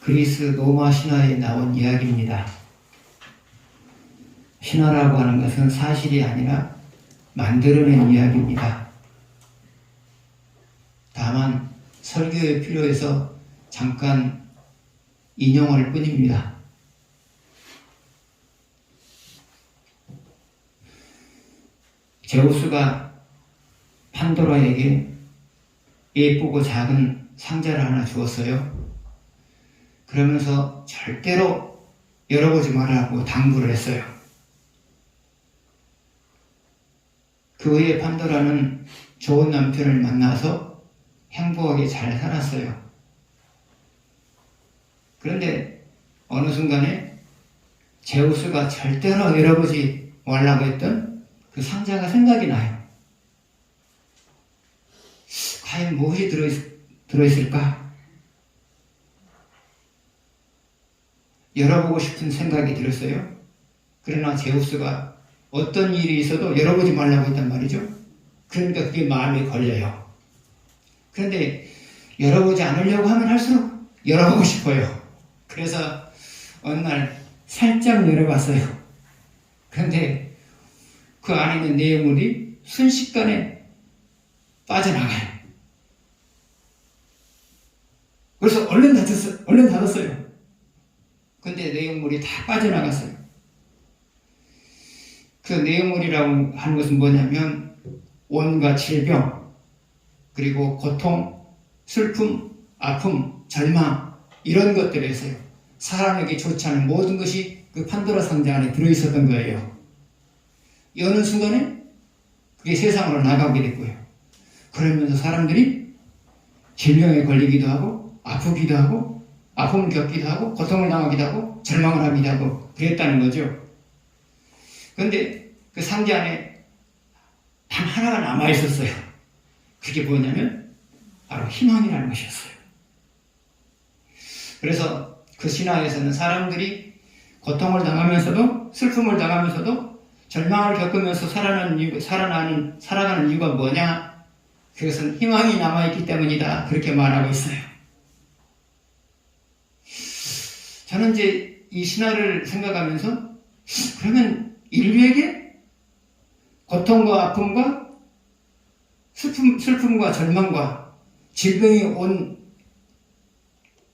그리스 로마 신화에 나온 이야기입니다. 신화라고 하는 것은 사실이 아니라 만들어낸 이야기입니다. 다만 설교에 필요해서 잠깐 인용할 뿐입니다. 제우스가 판도라에게 예쁘고 작은 상자를 하나 주었어요. 그러면서 절대로 열어보지 말라고 당부를 했어요. 그 후에 판도라는 좋은 남편을 만나서 행복하게 잘 살았어요. 그런데 어느 순간에 제우스가 절대로 열어보지 말라고 했던 그 상자가 생각이 나요. 과연 무엇이 들어있을까? 열어보고 싶은 생각이 들었어요. 그러나 제우스가 어떤 일이 있어도 열어보지 말라고 했단 말이죠. 그러니까 그게 마음에 걸려요. 그런데 열어보지 않으려고 하면 할수록 열어보고 싶어요. 그래서 어느 날 살짝 열어봤어요. 그런데 그 안에 있는 내용물이 순식간에 빠져나가요. 그래서 얼른 닫았어요. 근데 내용물이 다 빠져나갔어요. 그 내용물이라고 하는 것은 뭐냐면 온갖 질병, 그리고 고통, 슬픔, 아픔, 절망 이런 것들에서요. 사람에게 좋지 않은 모든 것이 그 판도라 상자 안에 들어있었던 거예요. 어느 순간에 그게 세상으로 나가게 됐고요. 그러면서 사람들이 질병에 걸리기도 하고 아프기도 하고 아픔을 겪기도 하고 고통을 당하기도 하고 절망을 하기도 하고 그랬다는 거죠. 그런데 그 상자 안에 단 하나가 남아있었어요. 그게 뭐냐면 바로 희망이라는 것이었어요. 그래서 그 신화에서는 사람들이 고통을 당하면서도 슬픔을 당하면서도 절망을 겪으면서 살아가는 이유가 뭐냐? 그것은 희망이 남아있기 때문이다. 그렇게 말하고 있어요. 저는 이제 이 신화를 생각하면서 그러면 인류에게 고통과 아픔과 슬픔과 절망과 질병이 온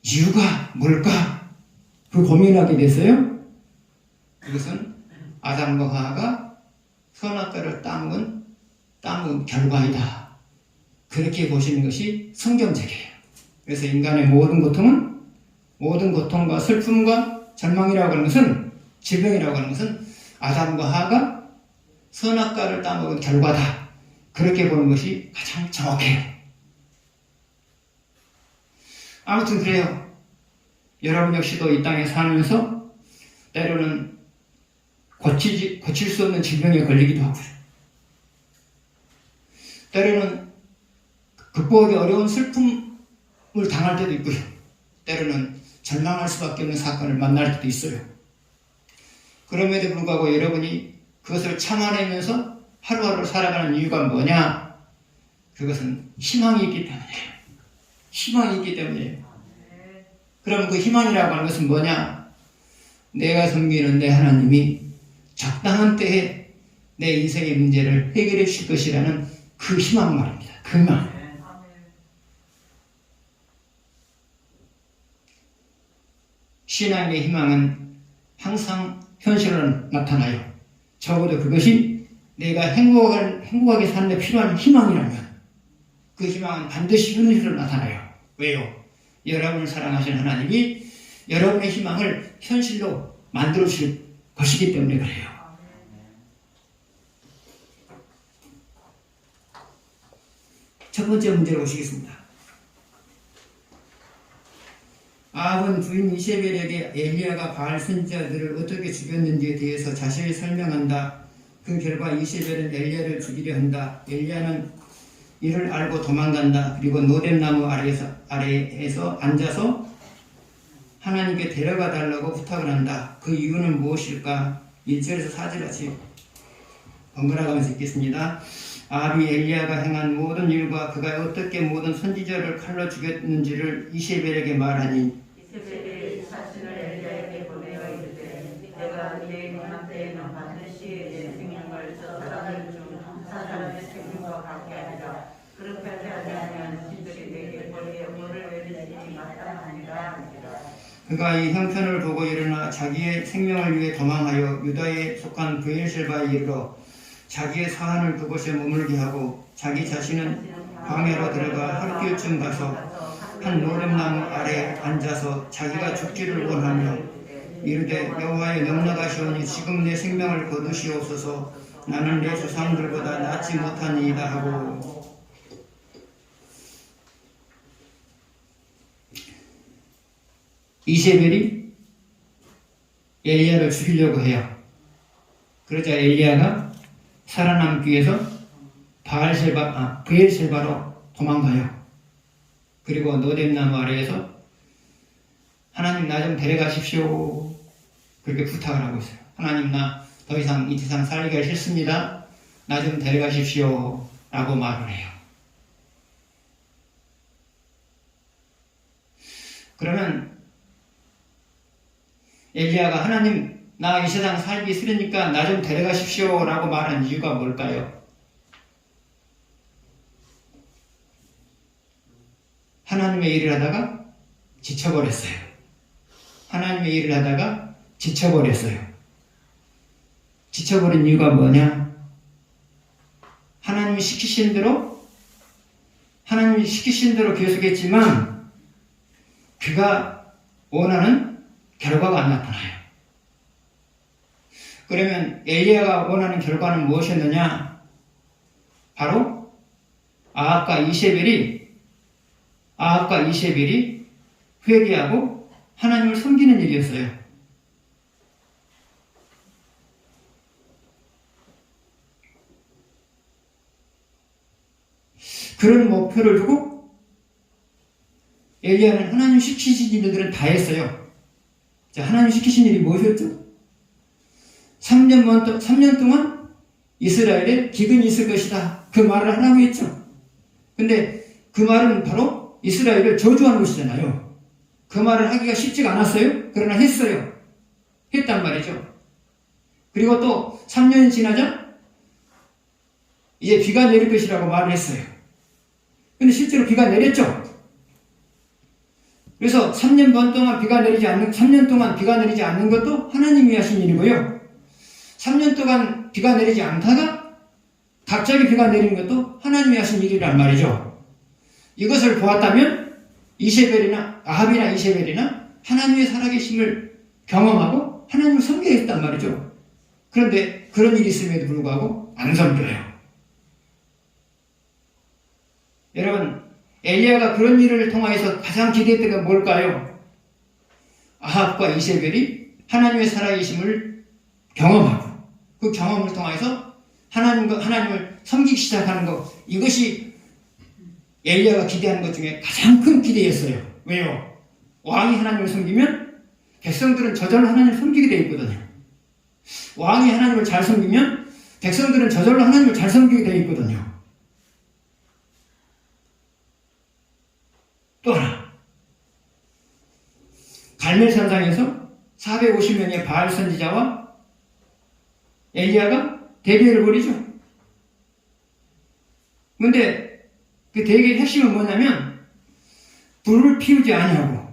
이유가 뭘까? 그 고민하게 됐어요. 그것은 아담과 하와가 선악과를 따먹은 결과이다. 그렇게 보시는 것이 성경적이에요. 그래서 인간의 모든 고통과 슬픔과 절망이라고 하는 것은, 질병이라고 하는 것은 아담과 하와가 선악과를 따먹은 결과다. 그렇게 보는 것이 가장 정확해요. 아무튼 그래요. 여러분 역시도 이 땅에 살면서 때로는 고칠 수 없는 질병에 걸리기도 하고요. 때로는 극복하기 어려운 슬픔을 당할 때도 있고요. 때로는 절망할 수밖에 없는 사건을 만날 때도 있어요. 그럼에도 불구하고 여러분이 그것을 참아내면서 하루하루 살아가는 이유가 뭐냐? 그것은 희망이 있기 때문이에요. 희망이 있기 때문이에요. 그럼 그 희망이라고 하는 것은 뭐냐? 내가 섬기는 내 하나님이 적당한 때에 내 인생의 문제를 해결해 주실 것이라는 그 희망 말입니다. 그 희망. 신앙의 희망은 항상 현실로 나타나요. 적어도 그것이 내가 행복하게 사는 데 필요한 희망이라면 그 희망은 반드시 현실로 나타나요. 왜요? 여러분을 사랑하시는 하나님이 여러분의 희망을 현실로 만들어 주실 것이기 때문에 그래요. 첫 번째 문제로 오시겠습니다. 아합은 부인 이세벨에게 엘리야가 바알 선지자들을 어떻게 죽였는지에 대해서 자세히 설명한다. 그 결과 이세벨은 엘리야를 죽이려 한다. 엘리야는 이를 알고 도망간다. 그리고 노뎀나무 아래에서 앉아서 하나님께 데려가 달라고 부탁을 한다. 그 이유는 무엇일까? 1절에서 4절같이 번갈아가면서 읽겠습니다. 아합이 엘리야가 행한 모든 일과 그가 어떻게 모든 선지자를 칼로 죽였는지를 이세벨에게 말하니 이세벨이 그가 이 형편을 보고 일어나 자기의 생명을 위해 도망하여 유다에 속한 브엘셀바에 이르러 자기의 사안을 그곳에 머물게 하고 자기 자신은 광야로 들어가 하루쯤 가서 한 노름나무 아래 앉아서 자기가 죽기를 원하며 이르되 여호와의 넉넉하시오니 지금 내 생명을 거두시옵소서 나는 내 조상들보다 낫지 못하니이다 하고. 이세벨이 엘리야를 죽이려고 해요. 그러자 엘리야가 살아남기 위해서 브엘셀바로 도망가요. 그리고 노뎀나무 아래에서 하나님 나 좀 데려가십시오. 그렇게 부탁을 하고 있어요. 하나님 나 더 이상 이 세상 살기가 싫습니다. 나 좀 데려가십시오. 라고 말을 해요. 그러면 엘리야가 하나님 나 이 세상 살기 싫으니까 나 좀 데려가십시오 라고 말한 이유가 뭘까요? 하나님의 일을 하다가 지쳐버렸어요. 하나님의 일을 하다가 지쳐버렸어요. 지쳐버린 이유가 뭐냐? 하나님이 시키신 대로 계속했지만 그가 원하는 결과가 안 나타나요. 그러면 엘리야가 원하는 결과는 무엇이었느냐? 바로 아합과 이세벨이 회개하고 하나님을 섬기는 일이었어요. 그런 목표를 두고 엘리야는 하나님 시키신 일들은 다 했어요. 자, 하나님 시키신 일이 무엇이었죠? 3년 동안 이스라엘에 기근이 있을 것이다. 그 말을 하라고 했죠. 근데 그 말은 바로 이스라엘을 저주하는 것이잖아요. 그 말을 하기가 쉽지가 않았어요. 그러나 했어요. 했단 말이죠. 그리고 또 3년이 지나자 이제 비가 내릴 것이라고 말을 했어요. 근데 실제로 비가 내렸죠. 그래서 3년 동안 비가 내리지 않는 것도 하나님이 하신 일이고요. 3년 동안 비가 내리지 않다가 갑자기 비가 내리는 것도 하나님이 하신 일이란 말이죠. 이것을 보았다면 아합이나 이세벨이나 하나님의 살아계심을 경험하고 하나님을 섬겨야 했단 말이죠. 그런데 그런 일이 있음에도 불구하고 안 섬겨요. 여러분, 엘리야가 그런 일을 통하여서 가장 기대했던 건 뭘까요? 아합과 이세벨이 하나님의 살아계심을 경험하고 그 경험을 통해서 하나님을 섬기기 시작하는 것, 이것이 엘리야가 기대하는 것 중에 가장 큰 기대였어요. 왜요? 왕이 하나님을 섬기면 백성들은 저절로 하나님을 섬기게 되어 있거든요. 왕이 하나님을 잘 섬기면 백성들은 저절로 하나님을 잘 섬기게 되어 있거든요. 또 하나, 갈멜산상에서 450명의 바알 선지자와 엘리야가 대결을 벌이죠. 그런데 그 대결의 핵심은 뭐냐면 불을 피우지 아니하고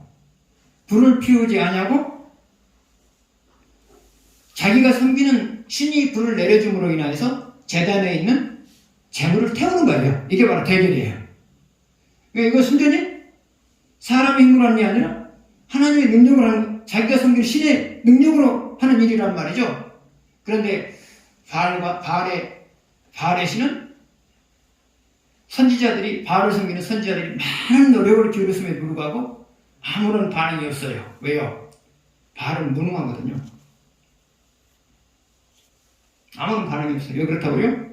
자기가 섬기는 신이 불을 내려줌으로 인해서 제단에 있는 재물을 태우는 거예요. 이게 바로 대결이에요. 그러니까 이거 순전히 사람의 힘으로 하는 게 아니라 하나님의 능력으로 하는, 자기가 섬기는 신의 능력으로 하는 일이란 말이죠. 그런데 바알의 신은 바알을 섬기는 선지자들이 많은 노력을 기울였음에도 불구하고 아무런 반응이 없어요. 왜요? 바알은 무능하거든요. 아무런 반응이 없어요. 왜 그렇다고요?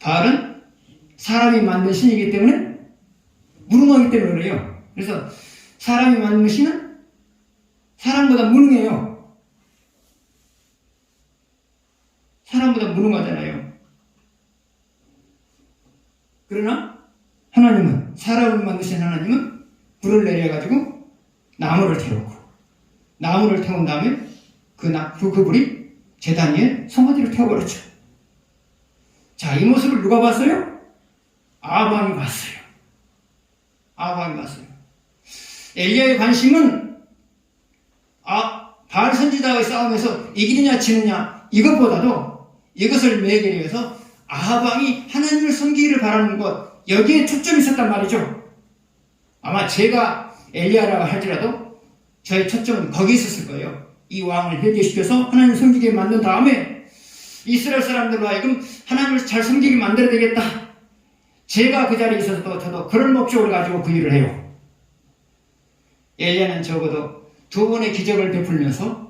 바알은 사람이 만든 신이기 때문에 무능하기 때문에 그래요. 그래서 사람이 만든 신은 사람보다 무능해요. 사람보다 무능하잖아요. 그러나 하나님은, 사람을 만드신 하나님은 불을 내려가지고 나무를 태운 다음에 그 불이 제단 위에 성화지를 태워버렸죠. 자, 이 모습을 누가 봤어요? 아합 왕이 봤어요. 엘리야의 관심은 엘리야와의 싸움에서 이기느냐 지느냐 이것보다도 이것을 매개해서 아합 왕이 하나님을 섬기기를 바라는 것, 여기에 초점이 있었단 말이죠. 아마 제가 엘리야라고 할지라도 저의 초점은 거기 있었을 거예요. 이 왕을 회개시켜서 하나님을 섬기게 만든 다음에 이스라엘 사람들로 하여금 하나님을 잘 섬기게 만들어야 되겠다. 제가 그 자리에 있어서도 저도 그런 목적을 가지고 그 일을 해요. 엘리야는 적어도 두 번의 기적을 베풀면서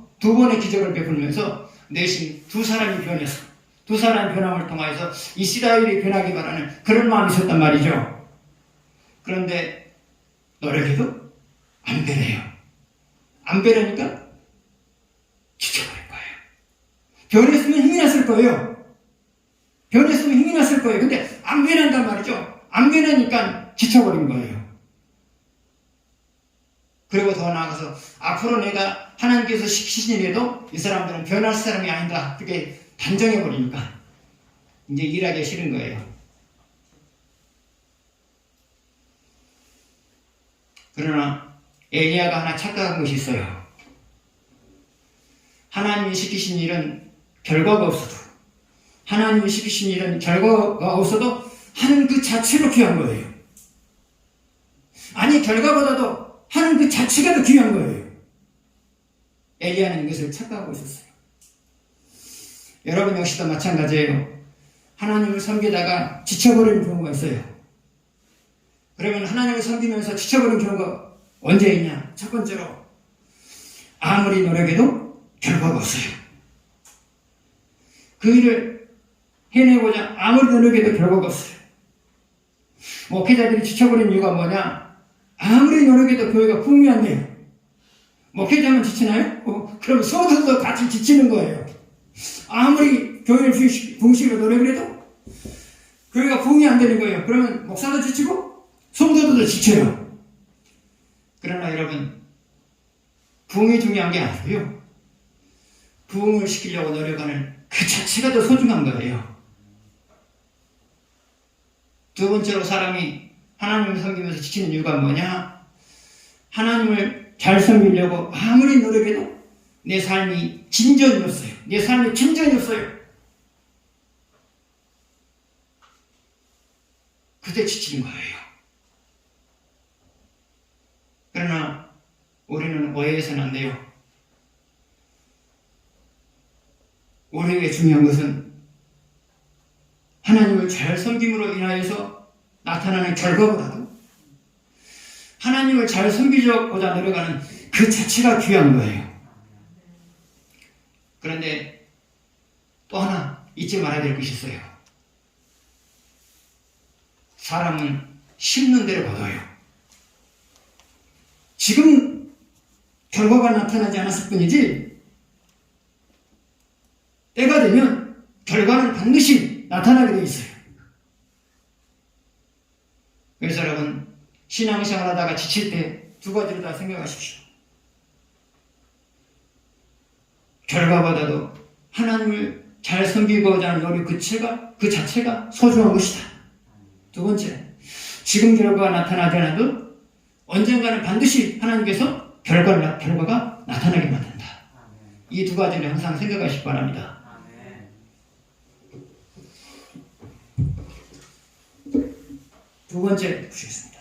내심 두 사람이 변해서 두 사람의 변함을 통하여서 이스라엘이 변하기 바라는 그런 마음이 있었단 말이죠. 그런데 노력해도 안 변해요. 안 변하니까 지쳐버린 거예요. 변했으면 힘이 났을 거예요. 근데 안 변한단 말이죠. 안 변하니까 지쳐버린 거예요. 그리고 더 나아가서 앞으로 내가 하나님께서 시키신 일에도 이 사람들은 변할 사람이 아니다. 그렇게 단정해버리니까 이제 일하기 싫은 거예요. 그러나 엘리야가 하나 착각한 것이 있어요. 하나님이 시키신 일은 결과가 없어도 하는 그 자체로 귀한 거예요. 아니, 결과보다도 하는 그 자체가 더 귀한 거예요. 엘리야는 이것을 착각하고 있었어요. 여러분 역시도 마찬가지예요. 하나님을 섬기다가 지쳐버리는 경우가 있어요. 그러면 하나님을 섬기면서 지쳐버리는 경우가 언제 있냐? 첫 번째로, 아무리 노력해도 결과가 없어요. 그 일을 해내고자 아무리 노력해도 결과가 없어요. 목회자들이 지쳐버린 이유가 뭐냐? 아무리 노력해도 교회가 풍요한데요. 목회자만 지치나요? 그럼 성도들도 같이 지치는 거예요. 아무리 교회를 붕시로 노력을 해도 교회가 부흥이 안 되는 거예요. 그러면 목사도 지치고 성도들도 지쳐요. 그러나 여러분, 부흥이 중요한 게 아니고요. 부흥을 시키려고 노력하는 그 자체가 더 소중한 거예요. 두 번째로 사람이 하나님을 섬기면서 지치는 이유가 뭐냐? 하나님을 잘 섬기려고 아무리 노력해도 내 삶이 진전이 없어요. 그때 지치는 거예요. 그러나 우리는 오해해서는 안 돼요. 우리에게 중요한 것은 하나님을 잘 섬김으로 인하여서 나타나는 결과보다도 하나님을 잘 섬기려고자 노력하는 그 자체가 귀한 거예요. 그런데 또 하나 잊지 말아야 될 것이 있어요. 사람은 심는 대로 거둬요. 지금 결과가 나타나지 않았을 뿐이지 때가 되면 결과는 반드시 나타나게 되어 있어요. 그래서 여러분, 신앙생활 하다가 지칠 때 두 가지를 다 생각하십시오. 결과보다도 하나님을 잘 섬기고자 하는 노력 그 자체가 소중한 것이다. 두 번째, 지금 결과가 나타나지 않아도 언젠가는 반드시 하나님께서 결과가 나타나게 만든다. 이 두 가지를 항상 생각하시기 바랍니다. 두 번째 보시겠습니다.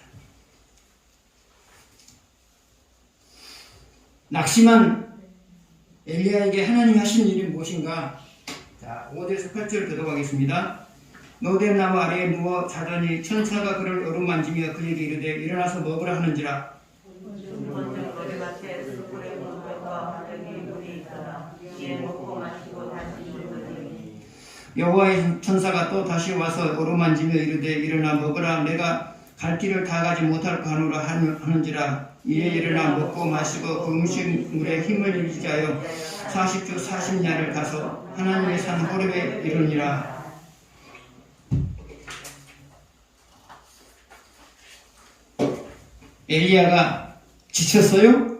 낙심한 엘리야에게 하나님이 하신 일이 무엇인가? 자, 5절에서 8절 교독하겠습니다. 노뎀 나무 아래에 누워 자더니 천사가 그를 어루만지며 그에게 이르되 일어나서 먹으라 하는지라. 여호와의 천사가 또 다시 와서 어루만지며 이르되 일어나 먹으라. 내가 갈 길을 다 가지 못할 가노라 하는지라. 이에 일어나 먹고 마시고 그 음식물에 힘을 잃지 하여 40주 40야를 가서 하나님의 산 호렙에 이르니라. 엘리야가 지쳤어요.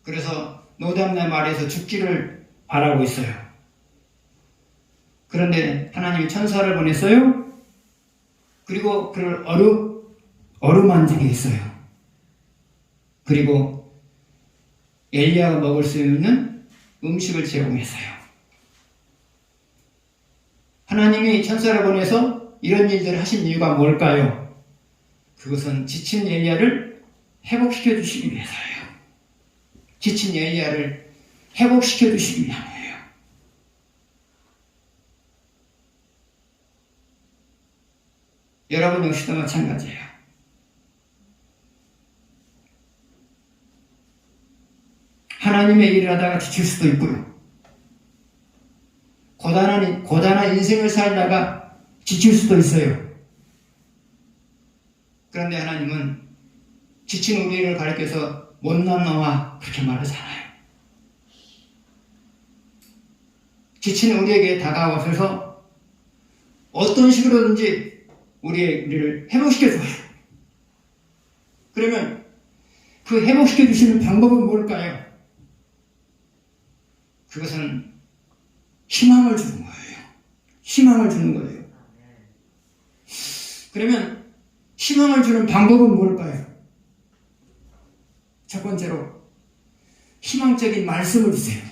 그래서 노담남 아래에서 죽기를 바라고 있어요. 그런데 하나님이 천사를 보냈어요. 그리고 그를 어루만지게 했어요. 그리고 엘리야가 먹을 수 있는 음식을 제공해서요. 하나님이 천사를 보내서 이런 일들을 하신 이유가 뭘까요? 그것은 지친 엘리야를 회복시켜 주시기 위해서예요. 지친 엘리야를 회복시켜 주시기 위함이에요. 여러분 역시도 마찬가지예요. 하나님의 일을 하다가 지칠 수도 있고요. 고단한 인생을 살다가 지칠 수도 있어요. 그런데 하나님은 지친 우리를 가리켜서 못난 놈아 그렇게 말하지 않아요. 지친 우리에게 다가와서 어떤 식으로든지 우리를 회복시켜줘요. 그러면 그 회복시켜주시는 방법은 뭘까요? 그것은 희망을 주는 거예요. 희망을 주는 거예요. 그러면 희망을 주는 방법은 뭘까요? 첫 번째로 희망적인 말씀을 주세요.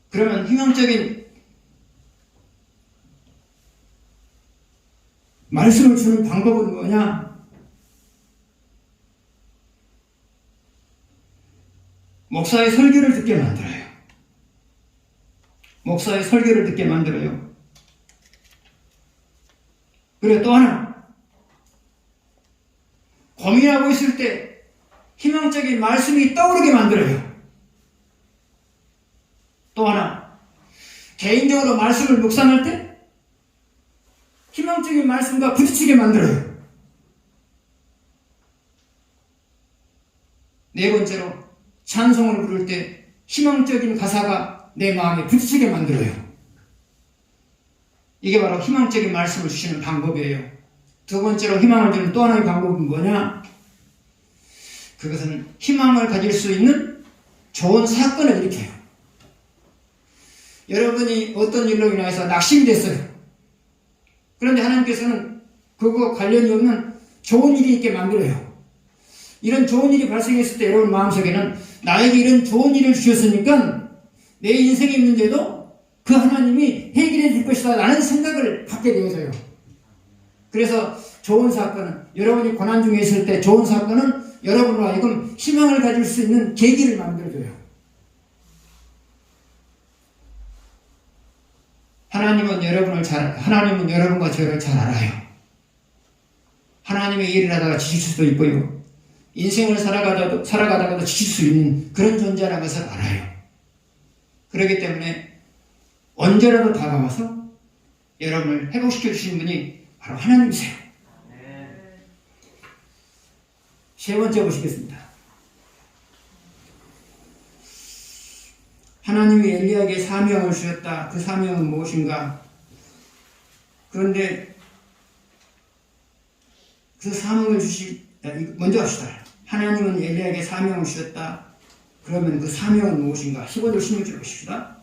그러면 희망적인 말씀을 주는 방법은 뭐냐? 목사의 설교를 듣게 만들어요. 목사의 설교를 듣게 만들어요. 그리고 또 하나, 고민하고 있을 때 희망적인 말씀이 떠오르게 만들어요. 또 하나, 개인적으로 말씀을 묵상할 때 희망적인 말씀과 부딪히게 만들어요. 네 번째로, 찬송을 부를 때 희망적인 가사가 내 마음에 부딪히게 만들어요. 이게 바로 희망적인 말씀을 주시는 방법이에요. 두 번째로 희망을 주는 또 하나의 방법은 뭐냐? 그것은 희망을 가질 수 있는 좋은 사건을 일으켜요. 여러분이 어떤 일로 인해서 낙심이 됐어요. 그런데 하나님께서는 그거 관련이 없는 좋은 일이 있게 만들어요. 이런 좋은 일이 발생했을 때 여러분 마음속에는 나에게 이런 좋은 일을 주셨으니까 내 인생의 문제도 그 하나님이 해결해 줄 것이다 라는 생각을 갖게 되어져요. 그래서 좋은 사건은, 여러분이 고난 중에 있을 때 좋은 사건은 여러분으로 하여금 희망을 가질 수 있는 계기를 만들어줘요. 하나님은 여러분과 저를 잘 알아요. 하나님의 일을 하다가 지칠 수도 있고요. 인생을 살아가다가도 지칠 수 있는 그런 존재라는 것을 알아요. 그렇기 때문에 언제라도 다가와서 여러분을 회복시켜 주시는 분이 바로 하나님이세요. 세 번째 보시겠습니다. 하나님이 엘리야에게 사명을 주셨다. 그 사명은 무엇인가? 그런데 그 사명을 먼저 합시다. 하나님은 엘리야에게 사명을 주셨다. 그러면 그 사명은 무엇인가? 15절 16절 보십시다.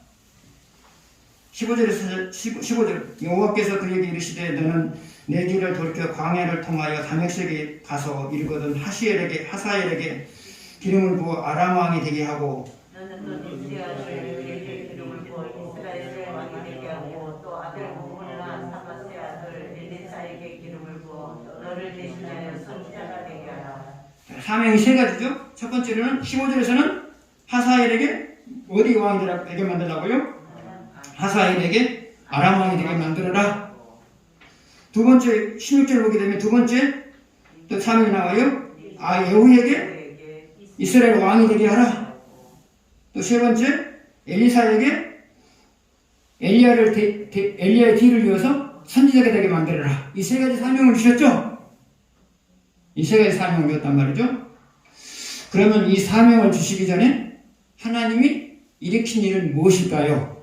15절 여호와께서 그에게 이르시되 너는 내 길을 돌이켜 광야를 통하여 다메섹에 가서 이르거든 하사엘에게 기름을 부어 아람 왕이 되게 하고 너는 또 니스야를 기름을 부어 이스라엘의 왕이 되게 하고 또 아들 고문이나 사마스의 아들 엘리사에게 기름을 부어 너를 대신하여 선지자가 되게 하라. 사명이 세 가지죠. 첫 번째로는 15절에서는 하사엘에게 어디 왕이 되게 만들라고요? 하사엘에게 아람 왕이 되게 만들어라. 두 번째 16절 보게 되면 두 번째 또 사명이 나와요. 여호에게 이스라엘 왕이 되게 하라. 또 세 번째 엘리사에게 엘리야의 뒤를 이어서 선지자가 되게 만들어라. 이 세 가지 사명을 주셨죠? 이 세 가지 사명을 주었단 말이죠. 그러면 이 사명을 주시기 전에 하나님이 일으킨 일은 무엇일까요?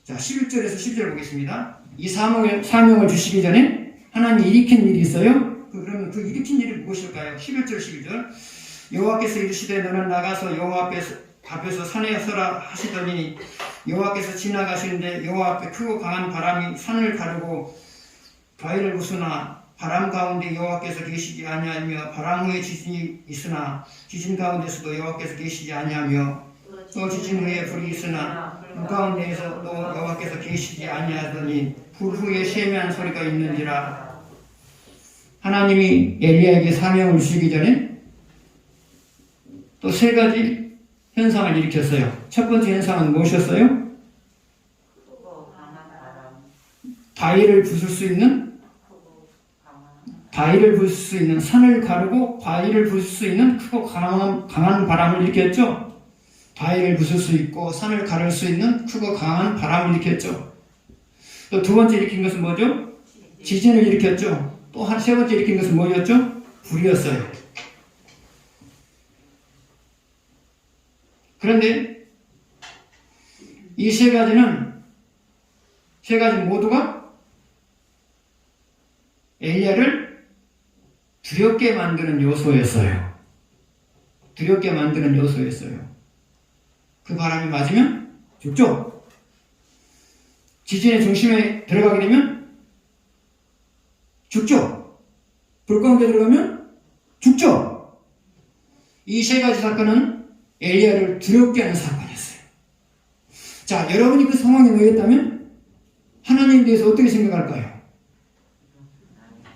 자, 11절에서 10절 보겠습니다. 이 사명을 주시기 전에 하나님이 일으킨 일이 있어요. 그러면 그 일으킨 일이 무엇일까요? 11절 12절 여호와께서 이르시되 너는 나가서 여호와 앞에서 산에 서라 하시더니 여호와께서 지나가시는데 여호와 앞에 크고 강한 바람이 산을 가르고 바위를 부수나 바람 가운데 여호와께서 계시지 아니하며 바람 후에 지진이 있으나 지진 가운데서도 여호와께서 계시지 아니하며 또 지진 후에 불이 있으나 불 가운데에서도 여호와께서 계시지 아니하더니 불 후에 세미한 소리가 있는지라. 하나님이 엘리야에게 사명을 주시기 전에 또 세 가지 현상을 일으켰어요. 첫 번째 현상은 무엇이었어요? 크고 강한 바람. 바위를 부술 수 있는, 바위를 부술 수 있는, 산을 가르고 바위를 부술 수 있는 크고 강한 바람을 일으켰죠. 바위를 부술 수 있고 산을 가를 수 있는 크고 강한 바람을 일으켰죠. 또 두 번째 일으킨 것은 뭐죠? 지진을 일으켰죠. 또 한 세 번째 일으킨 것은 뭐였죠? 불이었어요. 그런데 이 세 가지 모두가 엘리야를 두렵게 만드는 요소였어요. 두렵게 만드는 요소였어요. 그 바람이 맞으면 죽죠. 지진의 중심에 들어가게 되면 죽죠. 불 가운데 들어가면 죽죠. 이 세 가지 사건은 엘리야를 두렵게 하는 사건이었어요. 자, 여러분이 그 상황에 놓였다면 하나님에 대해서 어떻게 생각할까요?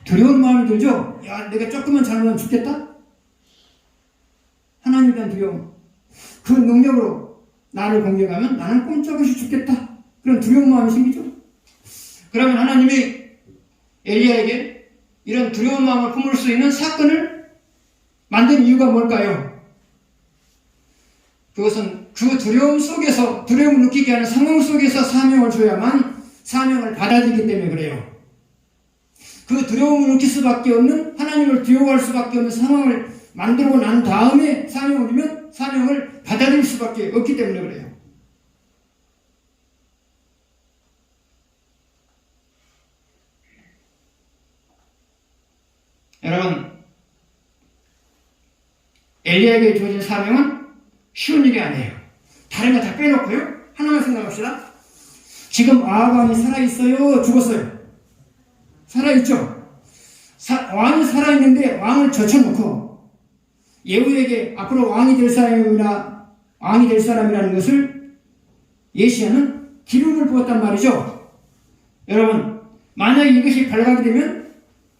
두려운 마음이 들죠? 야, 내가 조금만 잘못하면 죽겠다? 하나님에 대한 두려움. 그 능력으로 나를 공격하면 나는 꼼짝없이 죽겠다. 그런 두려운 마음이 생기죠? 그러면 하나님이 엘리야에게 이런 두려운 마음을 품을 수 있는 사건을 만든 이유가 뭘까요? 그것은 그 두려움 속에서, 두려움을 느끼게 하는 상황 속에서 사명을 줘야만 사명을 받아들이기 때문에 그래요. 그 두려움을 느낄 수밖에 없는, 하나님을 두려워할 수밖에 없는 상황을 만들고 난 다음에 사명을 주면 사명을 받아들일 수밖에 없기 때문에 그래요. 여러분, 엘리야에게 주어진 사명은 쉬운 일이 아니에요. 다른 거 다 빼놓고요. 하나만 생각합시다. 지금 아합 왕이 살아있어요? 죽었어요? 살아있죠? 왕이 살아있는데 왕을 젖혀놓고 예후에게 앞으로 왕이 될 사람이라는 것을 예시하는 기름을 부었단 말이죠. 여러분, 만약에 이것이 발각이 되면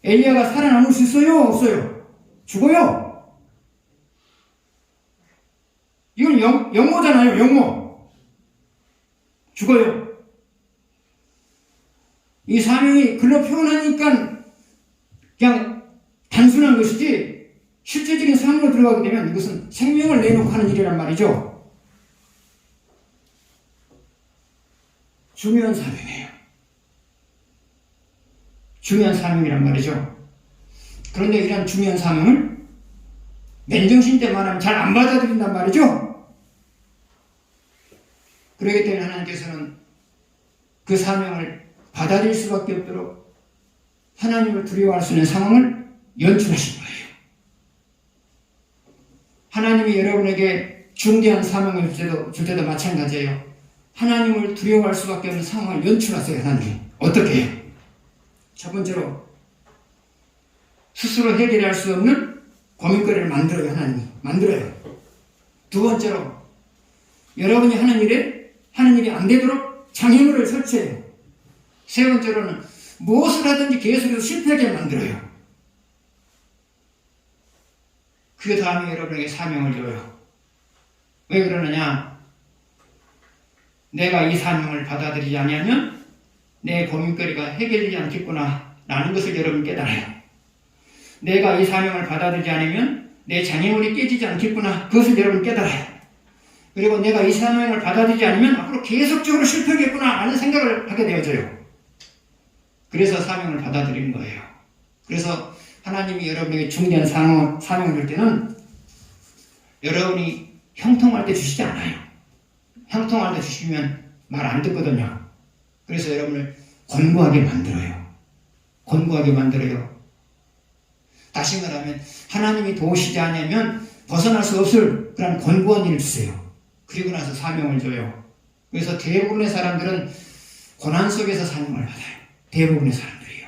엘리야가 살아남을 수 있어요? 없어요? 죽어요. 이건 영모잖아요. 영모. 죽어요. 이 사명이 글로 표현하니까 그냥 단순한 것이지 실제적인 삶으로 들어가게 되면 이것은 생명을 내놓고 하는 일이란 말이죠. 중요한 사명이에요. 중요한 사명이란 말이죠. 그런데 이런 중요한 사명을 맨정신 때만 하면 잘 안 받아들인단 말이죠. 그렇기 때문에 하나님께서는 그 사명을 받아들일 수밖에 없도록 하나님을 두려워할 수 있는 상황을 연출하신 거예요. 하나님이 여러분에게 중대한 사명을 줄 때도 마찬가지예요. 하나님을 두려워할 수밖에 없는 상황을 연출하세요. 하나님이. 어떻게 해요? 첫 번째로 스스로 해결할 수 없는 고민거리를 만들어요. 하나님이. 만들어요. 두 번째로 여러분이 하는 일이 안 되도록 장애물을 설치해요. 세 번째로는 무엇을 하든지 계속해서 실패하게 만들어요. 그 다음에 여러분에게 사명을 줘요. 왜 그러느냐? 내가 이 사명을 받아들이지 않으면 내 고민거리가 해결되지 않겠구나 라는 것을 여러분 깨달아요. 내가 이 사명을 받아들이지 않으면 내 장애물이 깨지지 않겠구나. 그것을 여러분 깨달아요. 그리고 내가 이 사명을 받아들이지 않으면 앞으로 계속적으로 실패하겠구나 라는 생각을 하게 되어져요. 그래서 사명을 받아들이는 거예요. 그래서 하나님이 여러분에게 중대한 사명을 줄 때는 여러분이 형통할 때 주시지 않아요. 형통할 때 주시면 말 안 듣거든요. 그래서 여러분을 곤고하게 만들어요. 곤고하게 만들어요. 다시 말하면 하나님이 도우시지 않으면 벗어날 수 없을 그런 곤고한 일을 주세요. 그리고 나서 사명을 줘요. 그래서 대부분의 사람들은 고난 속에서 사명을 받아요. 대부분의 사람들이요.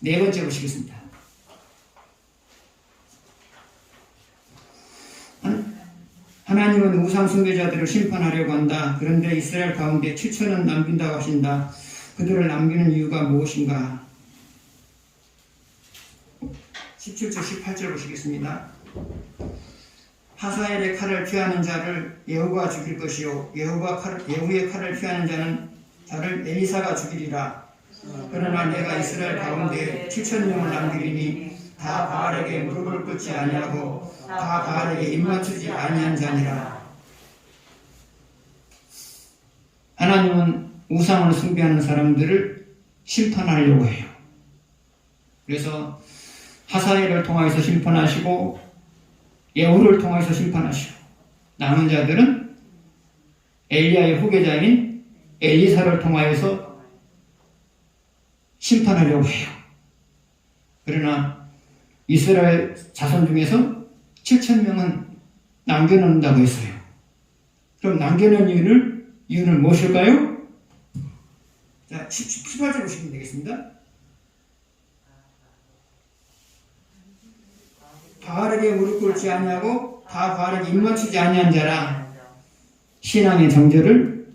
네 번째 보시겠습니다. 하나님은 우상 숭배자들을 심판하려고 한다. 그런데 이스라엘 가운데 7천은 남긴다고 하신다. 그들을 남기는 이유가 무엇인가? 17절 18절 보시겠습니다. 하사엘의 칼을 피하는 자를 예후가 죽일 것이요 예후의 칼을 피하는 자를 엘리사가 죽이리라. 그러나 내가 이스라엘 가운데 7,000명을 남기리니 다 바알에게 무릎을 꿇지 아니하고 다 바알에게 입맞추지 아니한 자니라. 하나님은 우상을 숭배하는 사람들을 심판하려고 해요. 그래서 하사엘을 통하여서 심판하시고 예후를 통하여서 심판하시고 남은 자들은 엘리야의 후계자인 엘리사를 통하여서 심판하려고 해요. 그러나 이스라엘 자손 중에서 7,000명은 남겨놓는다고 했어요. 그럼 남겨놓은 이유는 무엇일까요? 자, 18절 보시면 되겠습니다. 바알에게 무릎 꿇지 아니하고 다 바알에게 입맞추지 아니한 자라. 신앙의 정절을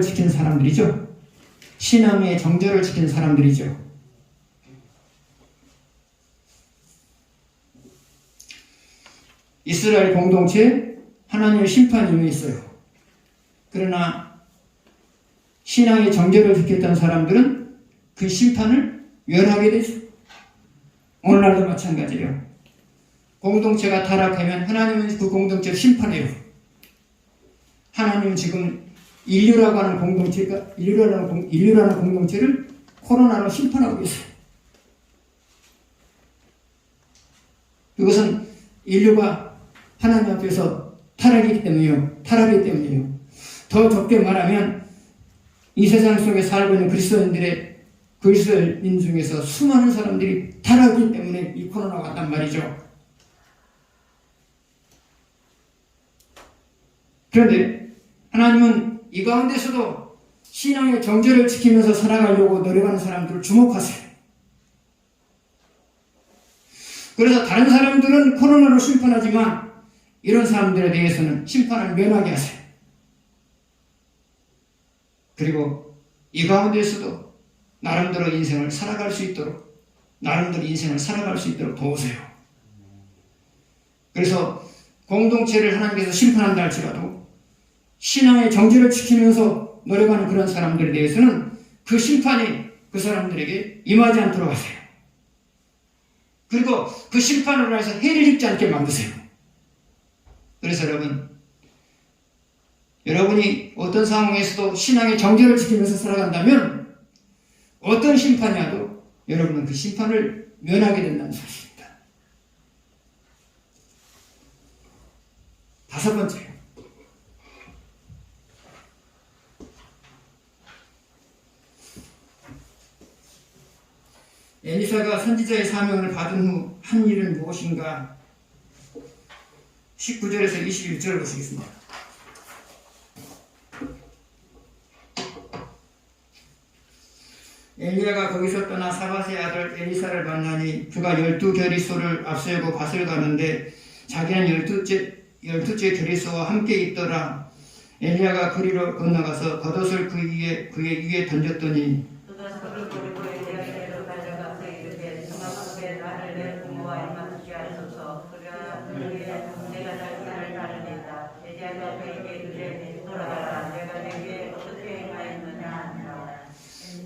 지킨 사람들이죠. 신앙의 정절을 지킨 사람들이죠. 이스라엘 공동체에 하나님의 심판이 임해 있어요. 그러나 신앙의 정절을 지켰던 사람들은 그 심판을 면하게 되죠. 오늘날도 마찬가지예요. 공동체가 타락하면 하나님은 그 공동체를 심판해요. 하나님은 지금 인류라고 하는 공동체를 코로나로 심판하고 있어요. 그것은 인류가 하나님 앞에서 타락이기 때문이에요. 더 좁게 말하면 이 세상 속에 살고 있는 그리스도인 중에서 수많은 사람들이 타락이기 때문에 이 코로나가 왔단 말이죠. 그런데 하나님은 이 가운데서도 신앙의 정절을 지키면서 살아가려고 노력하는 사람들을 주목하세요. 그래서 다른 사람들은 코로나로 심판하지만 이런 사람들에 대해서는 심판을 면하게 하세요. 그리고 이 가운데서도 나름대로 인생을 살아갈 수 있도록 도우세요. 그래서 공동체를 하나님께서 심판한다 할지라도 신앙의 정절을 지키면서 노력하는 그런 사람들에 대해서는 그 심판이 그 사람들에게 임하지 않도록 하세요. 그리고 그 심판으로 해서 해를 입지 않게 만드세요. 그래서 여러분이 어떤 상황에서도 신앙의 정절을 지키면서 살아간다면 어떤 심판이 와도 여러분은 그 심판을 면하게 된다는 사실입니다. 다섯 번째, 엘리사가 선지자의 사명을 받은 후 한 일은 무엇인가? 19절에서 21절을 보시겠습니다. 엘리야가 거기서 떠나 사밧의 아들 엘리사를 만나니 그가 12결의소를 앞세우고 밭을 가는데 자기는 12째 결의소와 함께 있더라. 엘리야가 그리로 건너가서 겉옷을 그의 위에 던졌더니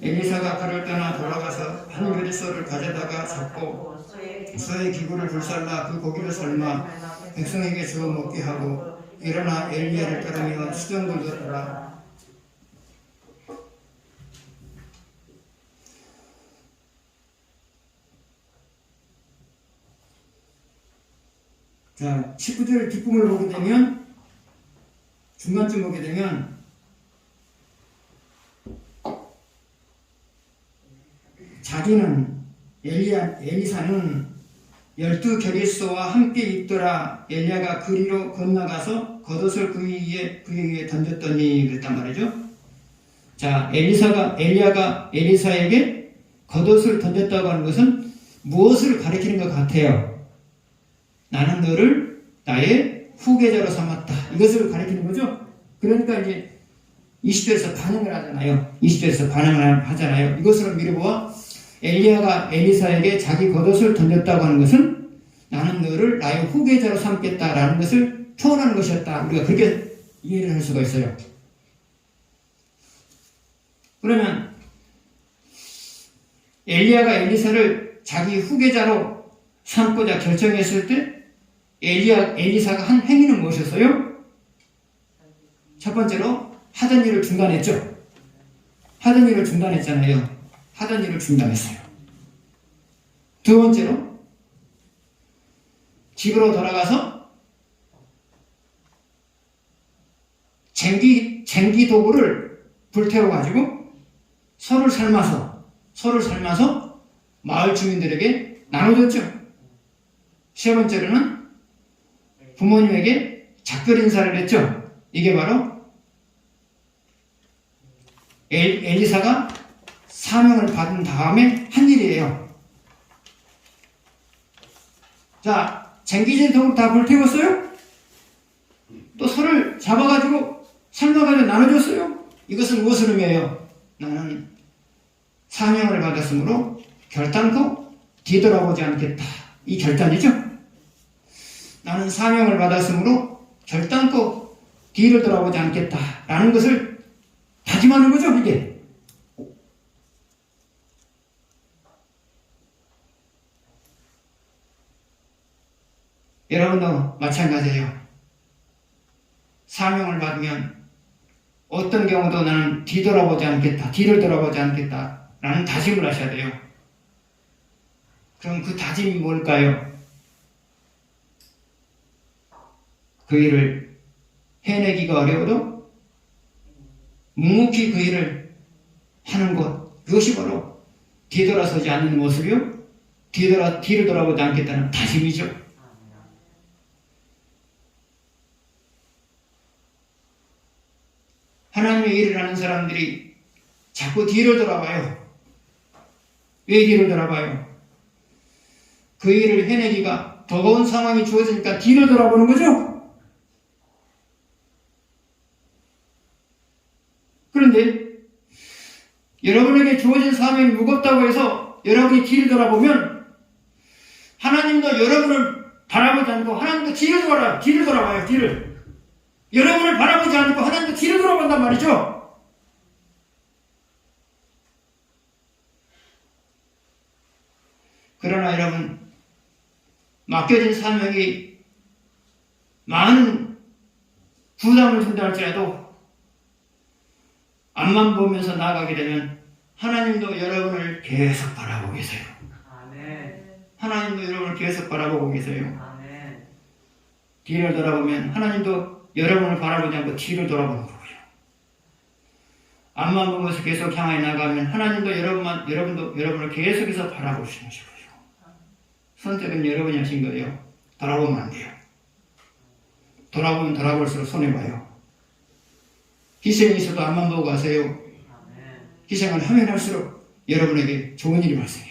엘리사가 그를 떠나 돌아가서 한 결의소를 가져다가 잡고 소의 기구를 불살라 그 고기를 삶아 백성에게 주어 먹게 하고 일어나 엘리야를 따르며 수정을 들더라. 자, 19절 뒷부분을 보게 되면, 중간쯤 보게 되면 자기는 엘리사는 12결의소와 함께 있더라. 엘리야가 그리로 건너가서 겉옷을 그의 위에 던졌더니 그랬단 말이죠. 자, 엘리야가 엘리사에게 겉옷을 던졌다고 하는 것은 무엇을 가리키는 것 같아요? 나는 너를 나의 후계자로 삼았다. 이것을 가리키는 거죠. 그러니까 이제 20절에서 반응을 하잖아요. 20절에서 반응을 하잖아요. 이것으로 미루보아 엘리야가 엘리사에게 자기 겉옷을 던졌다고 하는 것은 나는 너를 나의 후계자로 삼겠다라는 것을 표현하는 것이었다. 우리가 그렇게 이해를 할 수가 있어요. 그러면 엘리야가 엘리사를 자기 후계자로 삼고자 결정했을 때 엘리사가 한 행위는 무엇이었어요? 첫 번째로 하던 일을 중단했죠. 하던 일을 중단했잖아요. 하던 일을 중단했어요. 두 번째로 집으로 돌아가서 쟁기 도구를 불태워가지고 소를 삶아서 마을 주민들에게 나눠줬죠. 세 번째로는 부모님에게 작별 인사를 했죠. 이게 바로 엘리사가 사명을 받은 다음에 한 일이에요. 자, 쟁기질 도구를 다 불태웠어요? 또 소를 잡아가지고 삶아가지고 나눠줬어요? 이것은 무엇을 의미해요? 나는 사명을 받았으므로 결단코 뒤돌아보지 않겠다. 이 결단이죠? 나는 사명을 받았으므로 결단코 뒤를 돌아보지 않겠다. 라는 것을 다짐하는 거죠, 이게. 여러분도 마찬가지예요. 사명을 받으면 어떤 경우도 나는 뒤돌아보지 않겠다, 뒤를 돌아보지 않겠다 라는 다짐을 하셔야 돼요. 그럼 그 다짐이 뭘까요? 그 일을 해내기가 어려워도 묵묵히 그 일을 하는 것, 그것이 바로 뒤돌아서지 않는 모습이요, 뒤를 돌아보지 않겠다는 다짐이죠. 하나님의 일을 하는 사람들이 자꾸 뒤를 돌아봐요. 왜 뒤를 돌아봐요? 그 일을 해내기가 버거운 상황이 주어지니까 뒤를 돌아보는 거죠? 그런데 여러분에게 주어진 사명이 무겁다고 해서 여러분이 뒤를 돌아보면 하나님도 여러분을 바라보지 않고 하나님도 뒤를 돌아봐요. 여러분을 바라보지 않고 하나님도 뒤를 돌아본단 말이죠. 그러나 여러분, 맡겨진 사명이 많은 부담을 준다 할지라도 앞만 보면서 나아가게 되면 하나님도 여러분을 계속 바라보고 계세요. 하나님도 여러분을 계속 바라보고 계세요. 뒤를 돌아보면 하나님도 여러분을 바라보지 않고 뒤를 돌아보는 거고요. 앞만 보면서 계속 향해 나가면 하나님도 여러분을 계속해서 바라보시는 것이고요. 선택은 여러분이 하신 거예요. 돌아보면 안 돼요. 돌아보면 돌아볼수록 손해봐요. 희생이 있어도 앞만 보고 가세요. 희생을 하면 할수록 여러분에게 좋은 일이 발생해요.